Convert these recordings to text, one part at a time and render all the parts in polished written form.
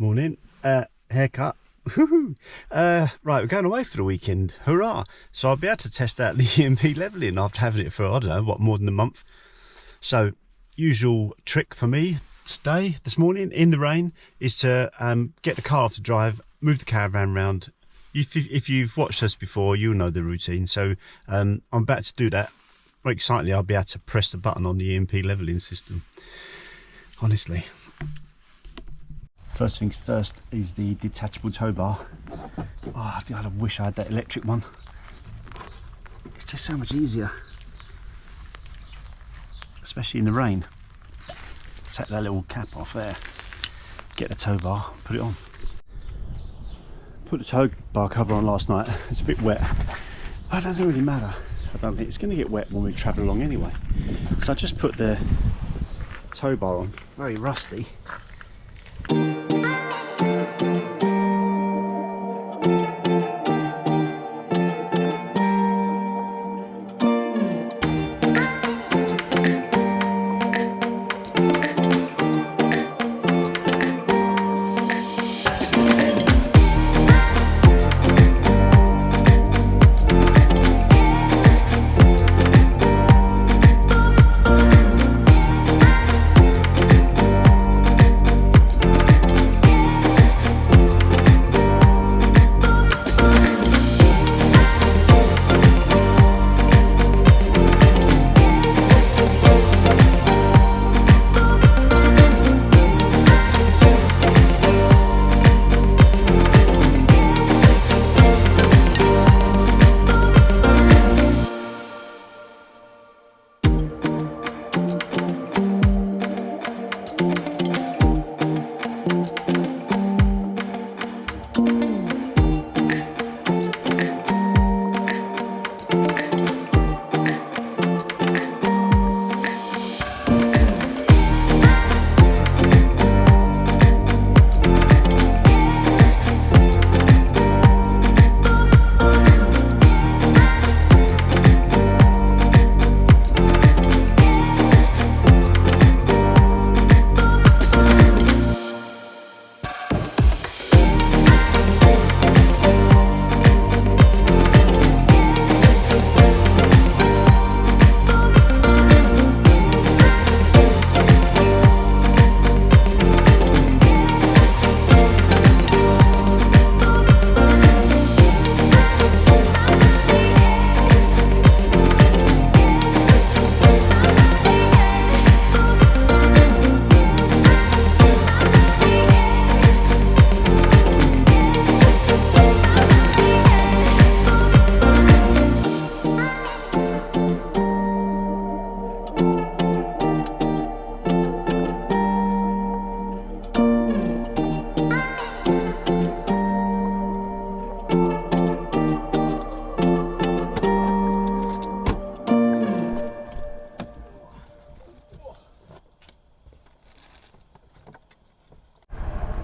Morning. Haircut. Right, we're going away for the weekend. Hurrah! So I'll be able to test out the EMP levelling after having it for, I don't know, what, more than a month. So, usual trick for me today, this morning, in the rain, is to get the car off the drive, move the caravan round. If you've watched us before, you'll know the routine. So I'm about to do that. Very excitedly, I'll be able to press the button on the EMP levelling system. Honestly. First things first is the detachable tow bar. Oh, I wish I had that electric one. It's just so much easier, especially in the rain. Take that little cap off there, get the tow bar, put it on. Put the tow bar cover on last night. It's a bit wet, but it doesn't really matter. I don't think it's going to get wet when we travel along anyway. So I just put the tow bar on, very rusty.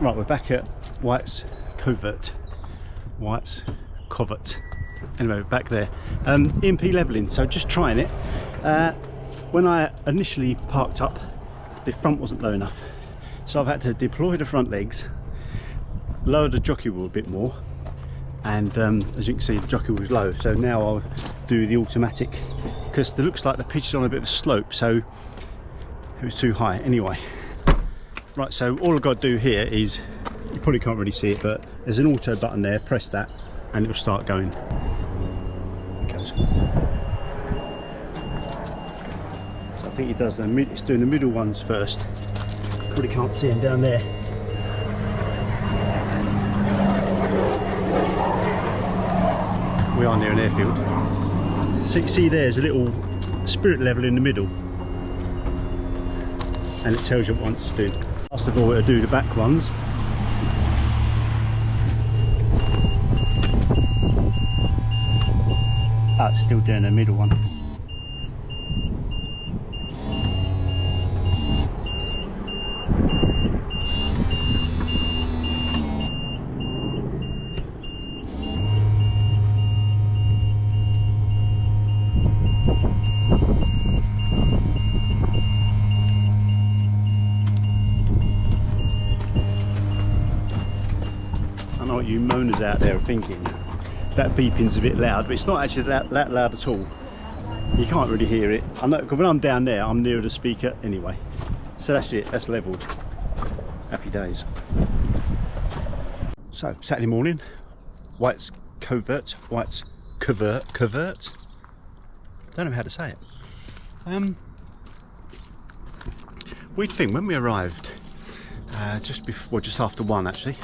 Right, we're back at Wyatts Covert. Wyatts Covert. Anyway, we're back there. EMP levelling, so just trying it. When I initially parked up, the front wasn't low enough. So I've had to deploy the front legs, lower the jockey wheel a bit more, and as you can see, the jockey wheel was low. So now I'll do the automatic, because it looks like the pitch is on a bit of a slope, so it was too high. Anyway. Right, so all I've got to do here is, you probably can't really see it, but there's an auto button there, press that and it'll start going. It goes. So I think it does it's doing the middle ones first. Probably can't see them down there. We are near an airfield. So you can see there's a little spirit level in the middle, and it tells you what it wants to do. Last of all, it'll do the back ones. Ah, it's still doing the middle one. I know what you moaners out there are thinking. That beeping's a bit loud, but it's not actually that loud at all. You can't really hear it. I know, because when I'm down there, I'm nearer the speaker anyway. So that's it, that's levelled. Happy days. So, Saturday morning, Wyatts Covert, Wyatts Covert. Don't know how to say it. Weird thing, when we arrived, just after 1 actually,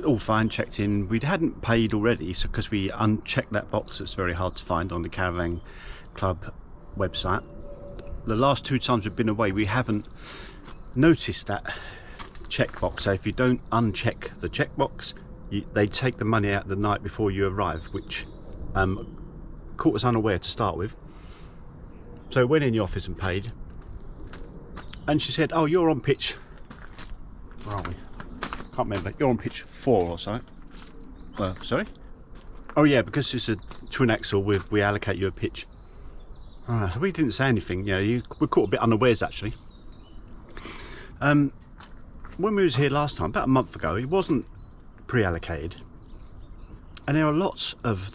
all fine, checked in. We hadn't paid already, so because we unchecked that box that's very hard to find on the Caravan Club website. The last 2 times we've been away, we haven't noticed that checkbox. So if you don't uncheck the checkbox, they take the money out the night before you arrive, which caught us unaware to start with. So we went in the office and paid, and she said, "Oh, you're on pitch." Where are we? Can't remember. You're on pitch 4 or so. Sorry? Oh yeah, because it's a twin axle, we allocate you a pitch. Alright, so we didn't say anything. We caught a bit unawares actually. When we was here last time, about a month ago, it wasn't pre-allocated, and there were lots of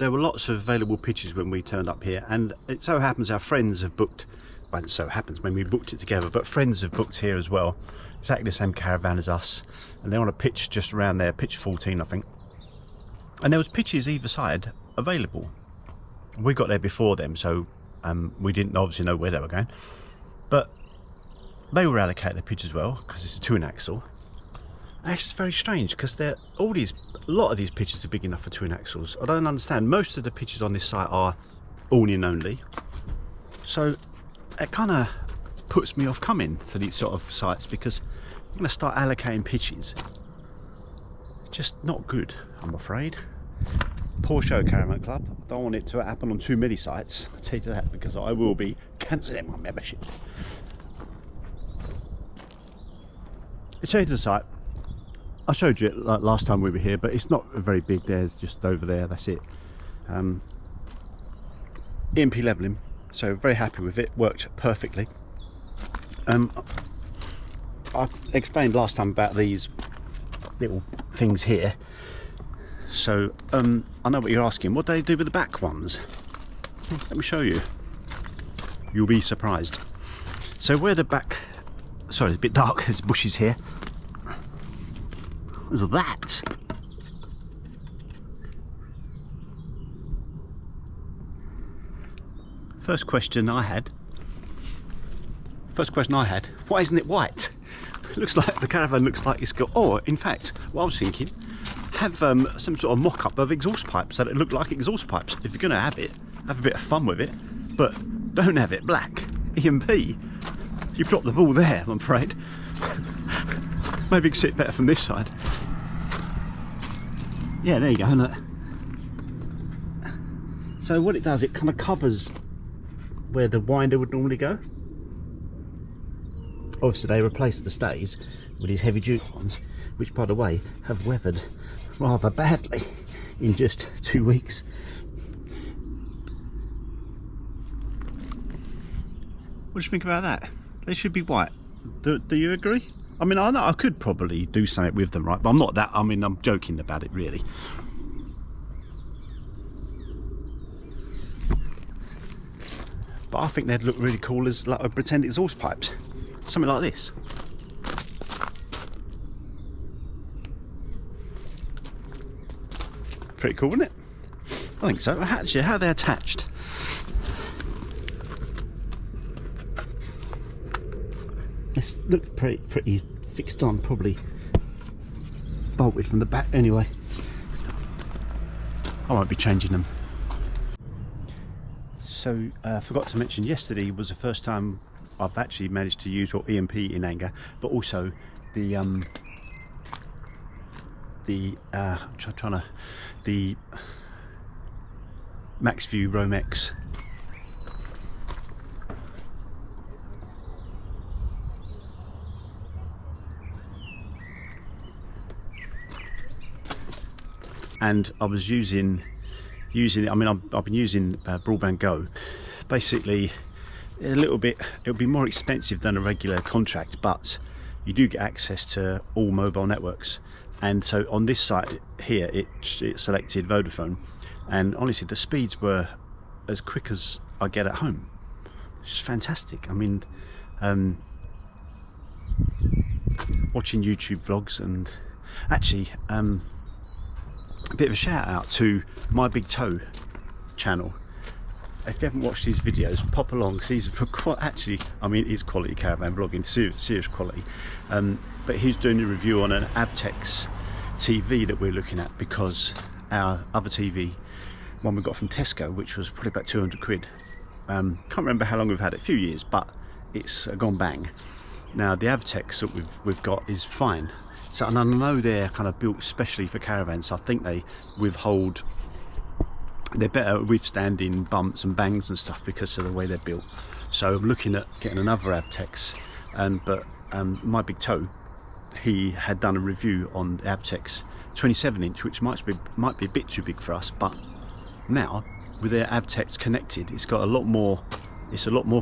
available pitches when we turned up here. And it so happens our friends have booked. Well, it so happens when we booked it together, but friends have booked here as well. Exactly the same caravan as us, and they're on a pitch just around there, pitch 14 I think, and there was pitches either side available. We got there before them, so we didn't obviously know where they were going, but they were allocated a pitch as well because it's a twin axle. And it's very strange because a lot of these pitches are big enough for twin axles. I don't understand. Most of the pitches on this site are all-in only, so it kind of puts me off coming to these sort of sites, because I'm going to start allocating pitches. Just not good, I'm afraid. Poor show, Caravan Club. I don't want it to happen on too many sites, I'll tell you that, because I will be cancelling my membership. I showed you the site. I showed you it like last time we were here, but it's not very big. There's just over there, that's it. EMP levelling, so very happy with it, worked perfectly. I explained last time about these little things here, so I know what you're asking. What do they do with the back ones? Let me show you. You'll be surprised. So where the back, sorry, it's a bit dark, there's bushes here. There's that. First question I had, why isn't it white? It looks like the Caravan looks like it's got, or in fact, what I was thinking, have some sort of mock-up of exhaust pipes so that it look like exhaust pipes. If you're going to have it, have a bit of fun with it, but don't have it black. EMP, you've dropped the ball there, I'm afraid. Maybe you can see it better from this side. Yeah, there you go, look. So what it does, it kind of covers where the winder would normally go. Obviously they replaced the stays with these heavy duty ones, which by the way have weathered rather badly in just 2 weeks. What do you think about that? They should be white. Do you agree? I mean, I know I could probably do something with them, right? But I'm not that, I mean, I'm joking about it really. But I think they'd look really cool as like a pretend exhaust pipes. Something like this. Pretty cool, isn't it? I think so. Actually, how are they attached? This looks pretty fixed on, probably bolted from the back anyway. I won't be changing them. So I forgot to mention, yesterday was the first time I've actually managed to use EMP in anger, but also the Maxview Roam X. And I was using it. I mean, I've been using Broadband Go. Basically, it'll be more expensive than a regular contract, but you do get access to all mobile networks. and so on this site here it selected Vodafone, and honestly the speeds were as quick as I get at home. It's fantastic. I mean, watching YouTube vlogs, and actually a bit of a shout out to My Big Toe channel. If you haven't watched these videos, pop along, because he's actually, I mean, it's quality caravan vlogging, serious quality. But he's doing a review on an Avtex TV that we're looking at, because our other TV, one we got from Tesco, which was probably about 200 quid. Can't remember how long we've had it, a few years, but it's gone bang. Now the Avtex that we've got is fine. So, and I know they're kind of built especially for caravans, so I think they're better at withstanding bumps and bangs and stuff because of the way they're built. So I'm looking at getting another Avtex, but My Big Toe, he had done a review on the Avtex 27-inch, which might be a bit too big for us, but now with their Avtex connected, it's got a lot more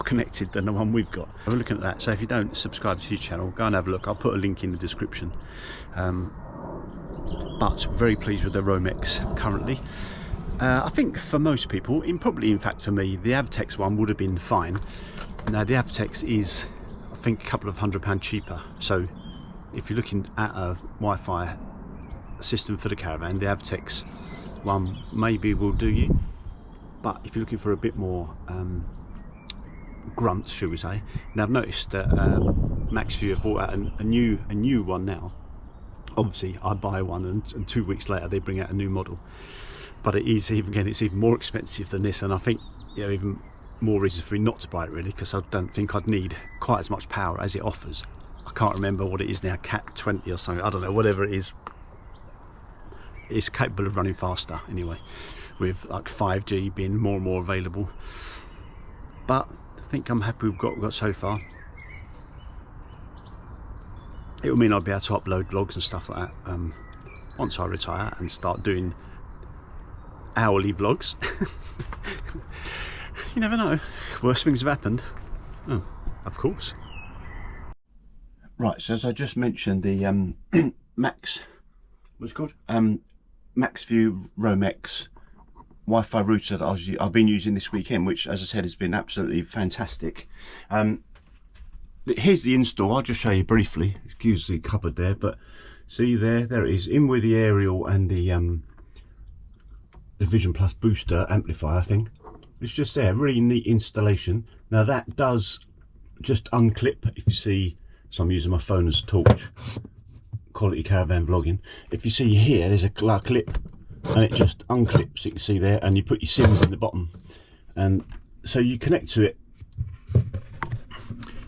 connected than the one we've got. We're looking at that, so if you don't subscribe to his channel, go and have a look. I'll put a link in the description. But very pleased with the Roam X currently. I think for most people, probably in fact for me, the Avtex one would have been fine. Now the Avtex is, I think, a couple of £100 cheaper. So if you're looking at a Wi-Fi system for the caravan, the Avtex one maybe will do you. But if you're looking for a bit more grunt, should we say? Now I've noticed that Maxview have brought out a new one now. Obviously I buy one and 2 weeks later they bring out a new model, but it's even more expensive than this, and I think, you know, even more reasons for me not to buy it really, because I don't think I'd need quite as much power as it offers. I can't remember what it is now, Cat 20 or something, I don't know, whatever it is. It's capable of running faster anyway, with like 5G being more and more available. But I think I'm happy with what we've got so far. It will mean I'll be able to upload vlogs and stuff like that once I retire and start doing hourly vlogs. You never know, worse things have happened. Oh, of course. Right, so as I just mentioned, the what's it called? Maxview Roam X Wi-Fi router that I've been using this weekend, which, as I said, has been absolutely fantastic. Here's the install. I'll just show you briefly. Excuse the cupboard there, but see there it is, in with the aerial and the Vision Plus booster amplifier thing. It's just there, really neat installation. Now that does just unclip, if you see, so I'm using my phone as a torch, quality caravan vlogging. If you see here, there's a clip, and it just unclips, you can see there, and you put your SIMs in the bottom, and so you connect to it.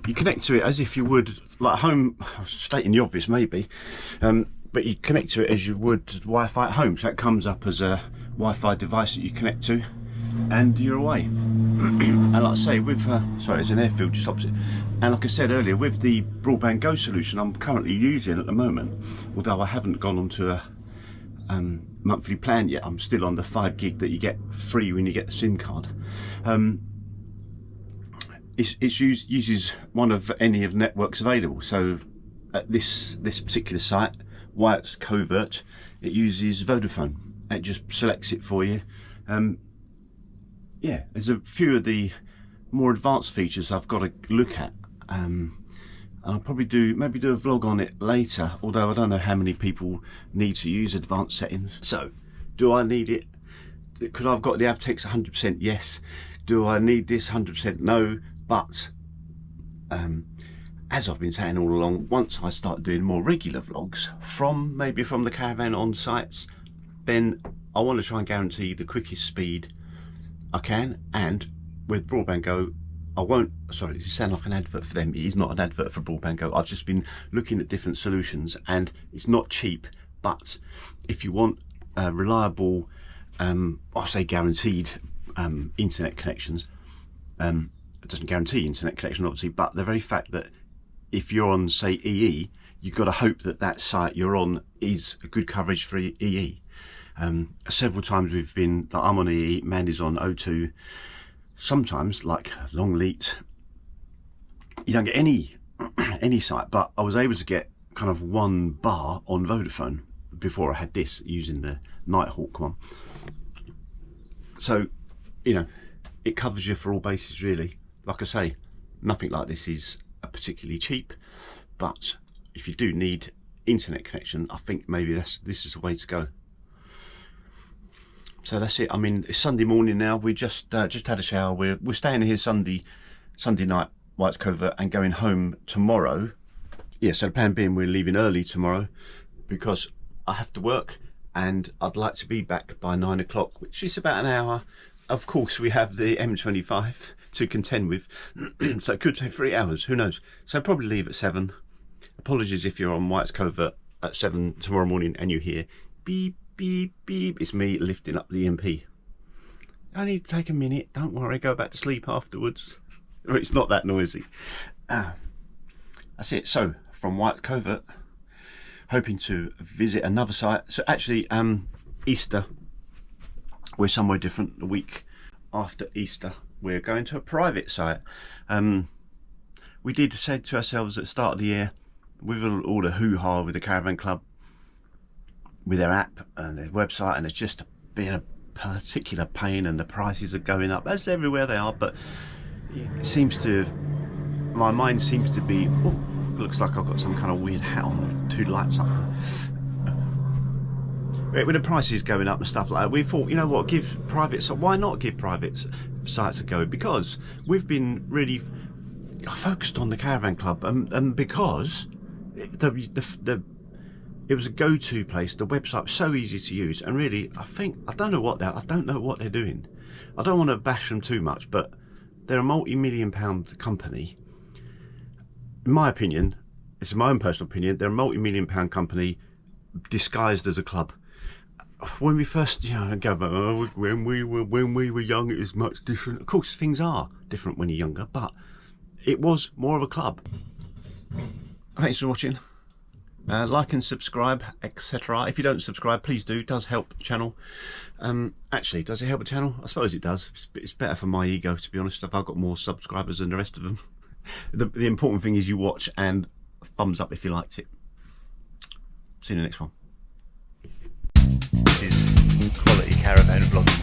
You connect to it as if you would, like home, stating the obvious maybe, but you connect to it as you would Wi-Fi at home. So that comes up as a Wi-Fi device that you connect to, and you're away. And like I say, with sorry, there's an airfield just opposite. And like I said earlier, with the Broadband Go solution I'm currently using at the moment, although I haven't gone onto a monthly plan yet, I'm still on the 5 gig that you get free when you get the SIM card. It uses one of any of networks available. So at this particular site, Wyatts Covert, it uses Vodafone. It just selects it for you. Yeah, there's a few of the more advanced features I've got to look at, and I'll probably maybe do a vlog on it later, although I don't know how many people need to use advanced settings. So do I need it? Could I have got the Avtex 100%? Yes. Do I need this 100%? No. But as I've been saying all along, once I start doing more regular vlogs maybe from the caravan on sites, then I want to try and guarantee the quickest speed I can. And with Broadband Go, I won't, sorry, does it sound like an advert for them? It is not an advert for Broadband Go. I've just been looking at different solutions, and it's not cheap, but if you want reliable, I'll say guaranteed internet connections, it doesn't guarantee internet connection obviously, but the very fact that if you're on, say, EE, you've got to hope that that site you're on is a good coverage for EE. Several times we've been, like I'm on EE, Mandy's on O2. Sometimes, like Longleat, you don't get any site, but I was able to get kind of 1 bar on Vodafone, before I had this, using the Nighthawk one. So, you know, it covers you for all bases really. Like I say, nothing like this is particularly cheap, but if you do need internet connection, I think maybe this is the way to go. So that's it. I mean, it's Sunday morning now. We just had a shower. We're staying here Sunday night, Wyatts Covert, and going home tomorrow. Yeah, so the plan being we're leaving early tomorrow because I have to work and I'd like to be back by 9 o'clock, which is about an hour. Of course, we have the M25 to contend with, so it could take 3 hours, who knows. So I'll probably leave at 7. Apologies if you're on Wyatts Covert at 7 tomorrow morning and you hear beep, beep, beep. It's me lifting up the MP. I need to take a minute, don't worry, go back to sleep afterwards. It's not that noisy. That's it. So from Wyatts Covert, hoping to visit another site. So actually, Easter, we're somewhere different. The week after Easter, we're going to a private site. We did say to ourselves at the start of the year, with all the hoo-ha with the Caravan Club, with their app and their website, and it's just been a particular pain, and the prices are going up. That's everywhere they are, but it seems to, my mind seems to be, oh, looks like I've got some kind of weird hat on with 2 lights up. With the prices going up and stuff like that, we thought, you know what, why not give private sites a go? Because we've been really focused on the Caravan Club, and because it was a go-to place. The website was so easy to use, and really, I don't know what they're doing. I don't want to bash them too much, but they're a multi-million-pound company. In my opinion, it's my own personal opinion, they're a multi-million-pound company disguised as a club. When we first, you know, go, oh, when we were young, it was much different. Of course, things are different when you're younger, but it was more of a club. Thanks for watching. Like and subscribe, etc. If you don't subscribe, please do. It does help the channel. Actually, does it help the channel? I suppose it does. It's better for my ego, to be honest. If I've got more subscribers than the rest of them. The important thing is you watch, and thumbs up if you liked it. See you in the next one. This is quality caravan vlogging.